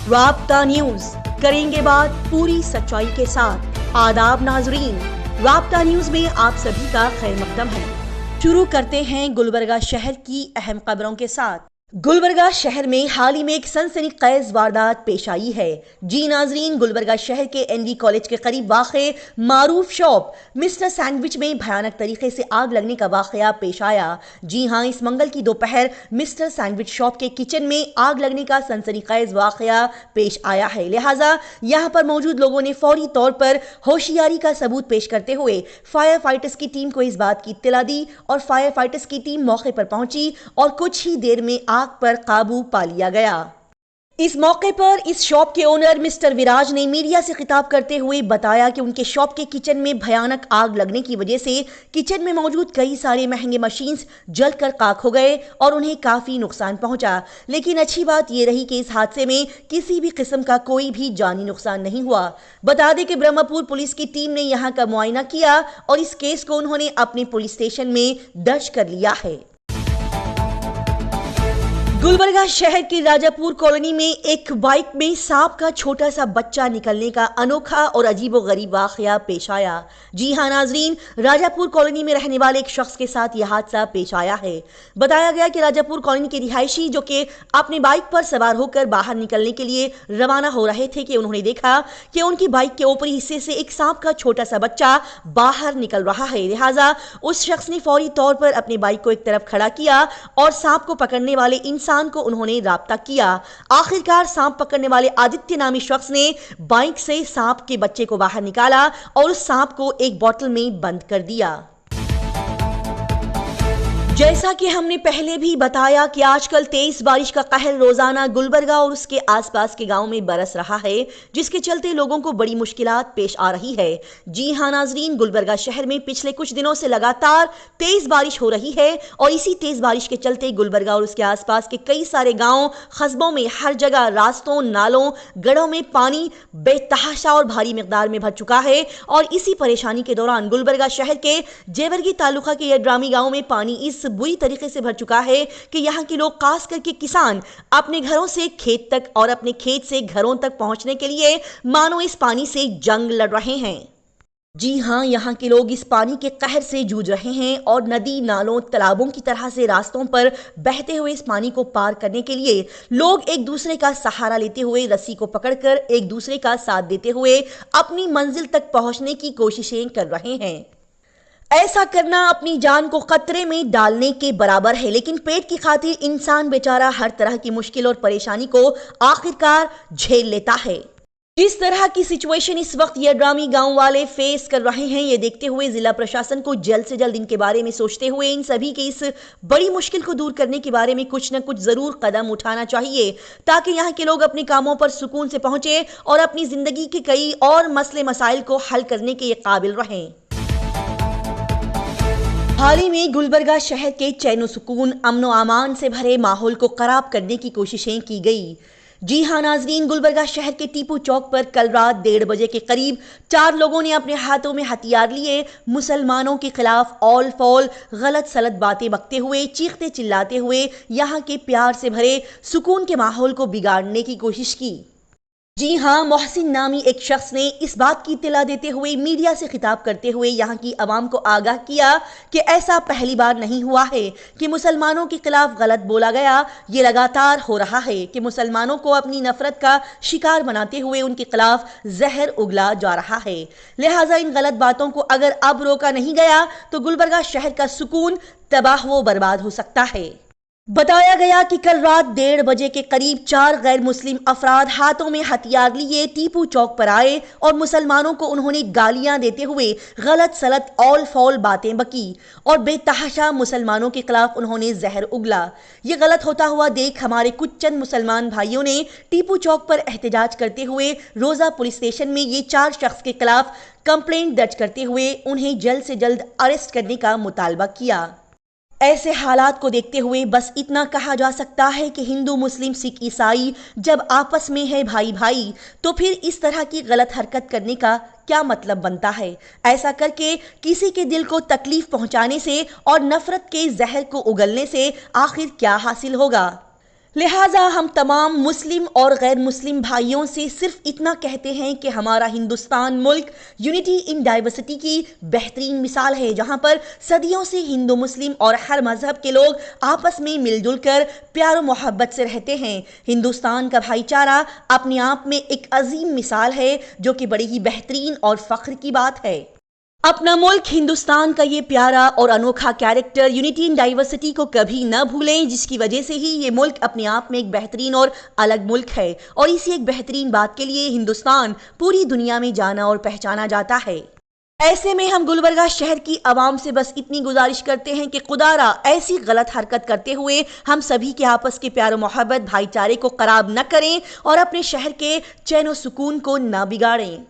राब्ता न्यूज, करेंगे बात पूरी सच्चाई के साथ। आदाब नाजरीन, राब्ता न्यूज में आप सभी का खैर मकदम है। शुरू करते हैं गुलबर्गा शहर की अहम खबरों के साथ। गुलबर्गा शहर में हाल ही में एक सनसनीखेज वारदात पेश आई है। जी नाजरीन, गुलबर्गा शहर के एनवी कॉलेज के करीब वाक़े मारूफ शॉप मिस्टर सैंडविच में भयानक तरीके से आग लगने का वाक़या पेश आया। जी हां, इस मंगल की दोपहर मिस्टर सैंडविच शॉप के किचन में आग लगने का सनसनीखेज वाक़या पेश आया है। लिहाजा यहां पर मौजूद लोगों ने फौरी तौर पर होशियारी का सबूत पेश करते हुए फायर फाइटर्स की टीम को इस बात की इत्तला दी और फायर फाइटर्स की टीम मौके पर पहुंची और कुछ ही देर में आग पर काबू पा लिया गया। इस मौके पर इस शॉप के ओनर मिस्टर विराज ने मीडिया से खिताब करते हुए बताया कि उनके शॉप के किचन में भयानक आग लगने की वजह से किचन में मौजूद कई सारे महंगे मशीन्स जलकर खाक हो गए और उन्हें काफी नुकसान पहुंचा। लेकिन अच्छी बात यह रही कि इस हादसे में किसी भी किस्म का कोई भी जानी नुकसान नहीं हुआ। बता दें कि ब्रह्मपुर पुलिस की टीम ने यहां का मुआयना किया और इस केस को उन्होंने अपने पुलिस स्टेशन में दर्ज कर लिया है। गुलबर्गा शहर की राजापुर कॉलोनी में एक बाइक में सांप का छोटा सा बच्चा निकलने का अनोखा और अजीबोगरीब वाकया पेश आया। जी हां नाजरीन, राजापुर कॉलोनी में रहने वाले एक शख्स के साथ यह हादसा पेश आया है। बताया गया कि राजापुर कॉलोनी के रिहायशी जो कि अपनी बाइक पर सवार होकर बाहर निकलने के लिए रवाना हो रहे थे कि उन्होंने देखा कि उनकी बाइक के ऊपरी हिस्से से एक सांप का छोटा सा बच्चा बाहर निकल रहा है। लिहाजा उस शख्स ने फौरी तौर पर अपनी बाइक को एक तरफ खड़ा किया और सांप को पकड़ने वाले इंसान को उन्होंने राब्ता किया। आखिरकार सांप पकड़ने वाले आदित्य नामी शख्स ने बाइक से सांप के बच्चे को बाहर निकाला और उस सांप को एक बोतल में बंद कर दिया। जैसा कि हमने पहले भी बताया कि आजकल तेज बारिश का कहर रोजाना गुलबर्गा और उसके आसपास के गांव में बरस रहा है, जिसके चलते लोगों को बड़ी मुश्किलात पेश आ रही है। जी हां नाजरीन, गुलबर्गा शहर में पिछले कुछ दिनों से लगातार तेज बारिश हो रही है और इसी तेज बारिश के चलते गुलबर्गा और उसके आसपास के कई सारे गाँव कस्बों में हर जगह रास्तों, नालों, गढ़ों में पानी बेतहाशा और भारी मिकदार में भर चुका है। और इसी परेशानी के दौरान गुलबर्गा शहर के जेवरगी तालुका के यड्रामी गांव में पानी इस बुरी तरीके से भर चुका है कि यहां के लोग, खास करके किसान, अपने घरों से खेत तक और अपने खेत से घरों तक पहुंचने के लिए मानो इस पानी से जंग लड़ रहे हैं। जी हां, यहां के लोग इस पानी के कहर से जूझ रहे हैं और नदी, नालों, तालाबों की तरह से रास्तों पर बहते हुए इस पानी को पार करने के लिए लोग एक दूसरे का सहारा लेते हुए, रस्सी को पकड़कर एक दूसरे का साथ देते हुए अपनी मंजिल तक पहुंचने की कोशिशें कर रहे हैं। ऐसा करना अपनी जान को खतरे में डालने के बराबर है, लेकिन पेट की खातिर इंसान बेचारा हर तरह की मुश्किल और परेशानी को आखिरकार झेल लेता है। जिस तरह की सिचुएशन इस वक्त यड्रामी गांव वाले फेस कर रहे हैं, ये देखते हुए जिला प्रशासन को जल्द से जल्द इनके बारे में सोचते हुए इन सभी के इस बड़ी मुश्किल को दूर करने के बारे में कुछ न कुछ जरूर कदम उठाना चाहिए, ताकि यहाँ के लोग अपने कामों पर सुकून से पहुंचे और अपनी जिंदगी के कई और मसले मसाइल को हल करने के काबिल रहें। हाल ही में गुलबर्गा शहर के चैन सुकून, अमनो अमान से भरे माहौल को खराब करने की कोशिशें की गई। जी हां नाजरीन, गुलबर्गा शहर के टीपू चौक पर कल रात 1:30 बजे के करीब 4 लोगों ने अपने हाथों में हथियार लिए मुसलमानों के खिलाफ ऑल फॉल गलत सलत बातें बकते हुए, चीखते चिल्लाते हुए यहां के प्यार से भरे सुकून के माहौल को बिगाड़ने की कोशिश की। जी हां, मोहसिन नामी एक शख्स ने इस बात की इत्तला देते हुए मीडिया से खिताब करते हुए यहां की आवाम को आगाह किया कि ऐसा पहली बार नहीं हुआ है कि मुसलमानों के खिलाफ गलत बोला गया। ये लगातार हो रहा है कि मुसलमानों को अपनी नफरत का शिकार बनाते हुए उनके खिलाफ जहर उगला जा रहा है। लिहाजा इन गलत बातों को अगर अब रोका नहीं गया तो गुलबर्गा शहर का सुकून तबाह व बर्बाद हो सकता है। बताया गया कि कल रात 1:30 बजे के करीब 4 गैर मुस्लिम अफराद हाथों में हथियार लिए टीपू चौक पर आए और मुसलमानों को उन्होंने गालियां देते हुए गलत सलत ऑल फॉल बातें बकी और बेतहाशा मुसलमानों के खिलाफ उन्होंने जहर उगला। ये गलत होता हुआ देख हमारे कुछ चंद मुसलमान भाइयों ने टीपू चौक पर एहतजाज करते हुए रोजा पुलिस स्टेशन में ये 4 शख्स के खिलाफ कंप्लेंट दर्ज करते हुए उन्हें जल्द से जल्द अरेस्ट करने का मुतालबा किया। ऐसे हालात को देखते हुए बस इतना कहा जा सकता है कि हिंदू, मुस्लिम, सिख, ईसाई जब आपस में है भाई भाई, तो फिर इस तरह की गलत हरकत करने का क्या मतलब बनता है। ऐसा करके किसी के दिल को तकलीफ पहुंचाने से और नफरत के जहर को उगलने से आखिर क्या हासिल होगा। लिहाजा हम तमाम मुस्लिम और गैर मुस्लिम भाइयों से सिर्फ इतना कहते हैं कि हमारा हिंदुस्तान मुल्क यूनिटी इन डाइवर्सिटी की बेहतरीन मिसाल है, जहां पर सदियों से हिंदू मुस्लिम और हर मजहब के लोग आपस में मिलजुल कर प्यार और मोहब्बत से रहते हैं। हिंदुस्तान का भाईचारा अपने आप में एक अजीम मिसाल है, जो कि बड़ी ही बेहतरीन और फख्र की बात है। अपना मुल्क हिंदुस्तान का ये प्यारा और अनोखा कैरेक्टर यूनिटी इन डाइवर्सिटी को कभी न भूलें, जिसकी वजह से ही ये मुल्क अपने आप में एक बेहतरीन और अलग मुल्क है। और इसी एक बेहतरीन बात के लिए हिंदुस्तान पूरी दुनिया में जाना और पहचाना जाता है। ऐसे में हम गुलबर्गा शहर की आवाम से बस इतनी गुजारिश करते हैं कि खुदारा ऐसी गलत हरकत करते हुए हम सभी के आपस के प्यार और मोहब्बत भाईचारे को खराब न करें और अपने शहर के चैन और सुकून को न बिगाड़ें।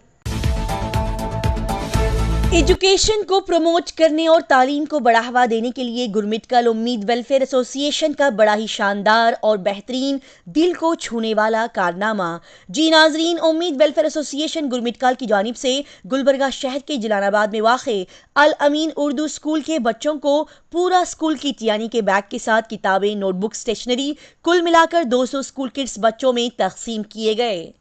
एजुकेशन को प्रमोट करने और तालीम को बढ़ावा देने के लिए गुरमिटकल उम्मीद वेलफेयर एसोसिएशन का बड़ा ही शानदार और बेहतरीन दिल को छूने वाला कारनामा। जी नाजरीन, उम्मीद वेलफेयर एसोसिएशन गुरमिटकल की जानिब से गुलबर्गा शहर के जलालाबाद में वाक़े अल अमीन उर्दू स्कूल के बच्चों को पूरा स्कूल किट यानी कि बैग के साथ किताबें, नोटबुक, स्टेशनरी कुल मिलाकर 200 स्कूल किट्स बच्चों में तकसीम किए गए।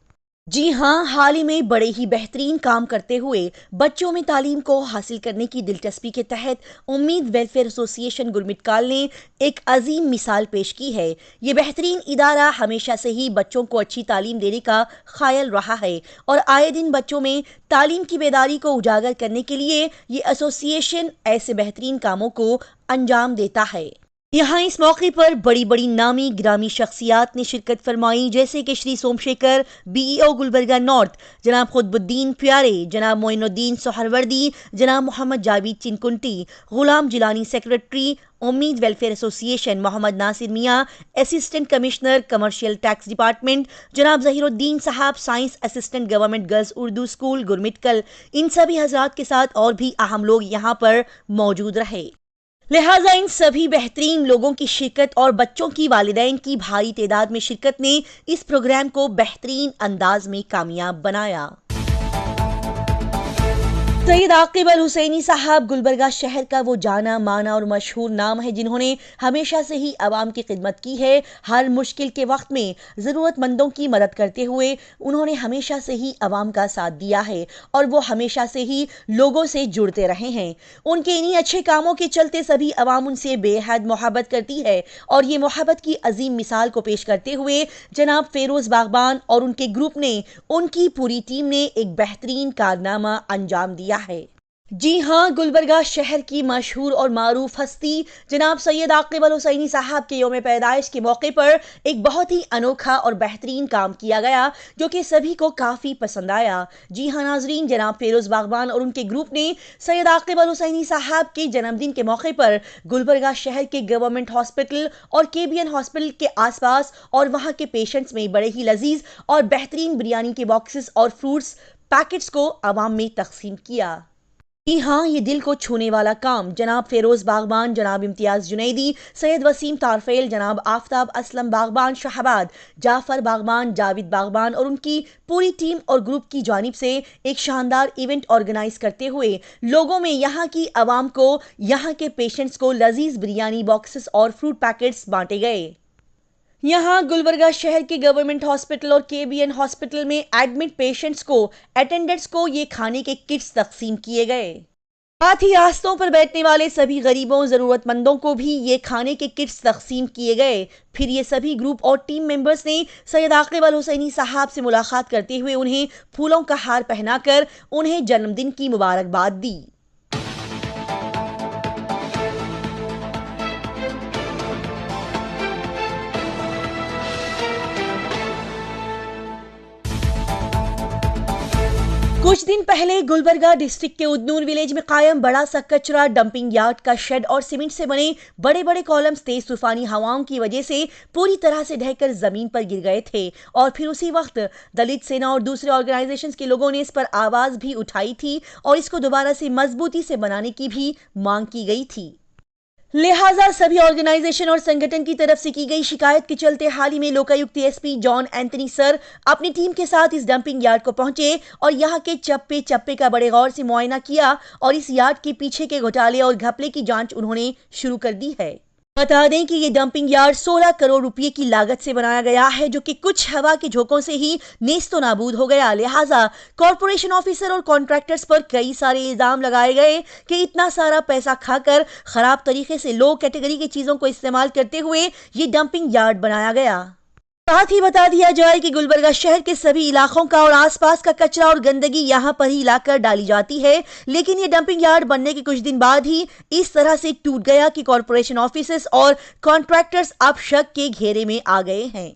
जी हाँ, हाल ही में बड़े ही बेहतरीन काम करते हुए बच्चों में तालीम को हासिल करने की दिलचस्पी के तहत उम्मीद वेलफेयर एसोसिएशन गुरमिटकल ने एक अजीम मिसाल पेश की है। ये बेहतरीन इदारा हमेशा से ही बच्चों को अच्छी तालीम देने का ख़ायल रहा है और आए दिन बच्चों में तालीम की बेदारी को उजागर करने के लिए ये एसोसिएशन ऐसे बेहतरीन कामों को अंजाम देता है। यहाँ इस मौके पर बड़ी बड़ी नामी गिरामी शख्सियात ने शिरकत फरमाई, जैसे कि श्री सोमशेखर बीईओ गुलबर्गा नॉर्थ, जनाब खुतबुद्दीन प्यारे, जनाब मोइनुद्दीन सोहरवर्दी, जनाब Mohammed Javed Chinkunti, Ghulam Jilani secretary Ummeed welfare association, Mohammed Nasir Miyan assistant commissioner commercial tax department, जनाब जहीरुद्दीन साहब science assistant government girls Urdu school Gurmitkal. इन सभी हजरात के साथ और भी अहम लोग यहाँ पर मौजूद रहे। लिहाजा इन सभी बेहतरीन लोगों की शिरकत और बच्चों की वालिदैन की भारी तादाद में शिरकत ने इस प्रोग्राम को बेहतरीन अंदाज में कामयाब बनाया। सैयद आकिब अल हुसैनी साहब गुलबर्गा शहर का वो जाना माना और मशहूर नाम है, जिन्होंने हमेशा से ही आवाम की खिदमत की है। हर मुश्किल के वक्त में ज़रूरतमंदों की मदद करते हुए उन्होंने हमेशा से ही आवाम का साथ दिया है और वो हमेशा से ही लोगों से जुड़ते रहे हैं। उनके इन्हीं अच्छे कामों के चलते सभी आवाम उनसे बेहद मोहब्बत करती है और ये मोहब्बत की अजीम मिसाल को पेश करते हुए जनाब फेरोज़ बागबान और उनके ग्रुप ने, उनकी पूरी टीम ने एक बेहतरीन कारनामा अंजाम दिया है। जी हाँ, गुलबर्गा शहर की मशहूर और मारूफ हस्ती जनाब सैयद आकिब अल हुसैनी साहब के यौम पैदाइश के मौके पर एक बहुत ही अनोखा और बेहतरीन काम किया गया, जो कि सभी को काफ़ी पसंद आया। जी हाँ नाजरीन, जनाब फेरोज़ बागबान और उनके ग्रुप ने सैयद आकिब अल हुसैनी साहब के जन्मदिन के मौके पर गुलबर्गा शहर के गवर्नमेंट हॉस्पिटल और केबीएन हॉस्पिटल के आसपास और वहाँ के पेशेंट्स में बड़े ही लजीज और बेहतरीन बिरयानी के बॉक्सेस और फ्रूट्स पैकेट्स को आवाम में तकसीम किया। जी हाँ, ये दिल को छूने वाला काम जनाब फेरोज़ बागबान, जनाब इम्तियाज़ जुनैदी, सैयद वसीम तारफेल, जनाब आफ्ताब असलम बागबान शाहबाद, जाफ़र बागबान, जाविद बागबान और उनकी पूरी टीम और ग्रुप की जानिब से एक शानदार इवेंट ऑर्गेनाइज करते हुए लोगों में, यहाँ की आवाम को, यहाँ के पेशेंट्स को लजीज बिरयानी बॉक्सेस और फ्रूट पैकेट्स बांटे गए। यहाँ गुलबर्गा शहर के गवर्नमेंट हॉस्पिटल और केबीएन हॉस्पिटल में एडमिट पेशेंट्स को, अटेंडेंट्स को ये खाने के किट्स तकसीम किए गए। साथ ही रास्तों पर बैठने वाले सभी गरीबों, जरूरतमंदों को भी ये खाने के किट्स तकसीम किए गए। फिर ये सभी ग्रुप और टीम मेंबर्स ने सैयद आकिब अल हुसैनी साहब से मुलाकात करते हुए उन्हें फूलों का हार पहनाकर उन्हें जन्मदिन की मुबारकबाद दी। कुछ दिन पहले गुलबर्गा डिस्ट्रिक्ट के उदनूर विलेज में कायम बड़ा सा कचरा डंपिंग यार्ड का शेड और सीमेंट से बने बड़े बड़े कॉलम्स तेज तूफानी हवाओं की वजह से पूरी तरह से ढहकर जमीन पर गिर गए थे और फिर उसी वक्त दलित सेना और दूसरे ऑर्गेनाइजेशंस के लोगों ने इस पर आवाज भी उठाई थी और इसको दोबारा से मजबूती से बनाने की भी मांग की गई थी। लिहाजा सभी ऑर्गेनाइजेशन और संगठन की तरफ से की गई शिकायत के चलते हाल ही में Lokayukta SP John Anthony sir अपनी टीम के साथ इस डंपिंग यार्ड को पहुंचे और यहां के चप्पे चप्पे का बड़े गौर से मुआयना किया और इस यार्ड के पीछे के घोटाले और घपले की जांच उन्होंने शुरू कर दी है। बता दें कि ये डंपिंग यार्ड 16 करोड़ रुपए की लागत से बनाया गया है, जो कि कुछ हवा के झोंकों से ही नेस्तो नाबूद हो गया। लिहाजा कॉर्पोरेशन ऑफिसर और कॉन्ट्रैक्टर्स पर कई सारे इल्जाम लगाए गए कि इतना सारा पैसा खाकर खराब तरीके से लो कैटेगरी की चीजों को इस्तेमाल करते हुए ये डंपिंग यार्ड बनाया गया। साथ ही बता दिया जाए कि गुलबर्गा शहर के सभी इलाकों का और आसपास का कचरा और गंदगी यहां पर ही लाकर डाली जाती है, लेकिन ये डंपिंग यार्ड बनने के कुछ दिन बाद ही इस तरह से टूट गया कि कॉर्पोरेशन ऑफिसर्स और कॉन्ट्रैक्टर्स अब शक के घेरे में आ गए हैं।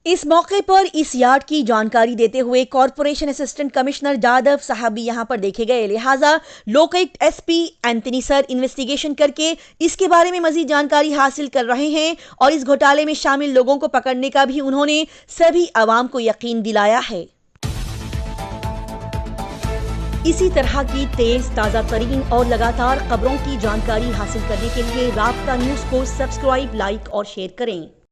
इस मौके पर इस यार्ड की जानकारी देते हुए कॉर्पोरेशन असिस्टेंट कमिश्नर जादव साहब भी यहां पर देखे गए। लिहाजा Lokayukta SP Anthony sir investigation करके इसके बारे में मजीद जानकारी हासिल कर रहे हैं और इस घोटाले में शामिल लोगों को पकड़ने का भी उन्होंने सभी अवाम को यकीन दिलाया है। इसी तरह की तेज ताज़ा तरीन और लगातार खबरों की जानकारी हासिल करने के लिए राब्ता न्यूज़ को सब्सक्राइब, लाइक और शेयर करें।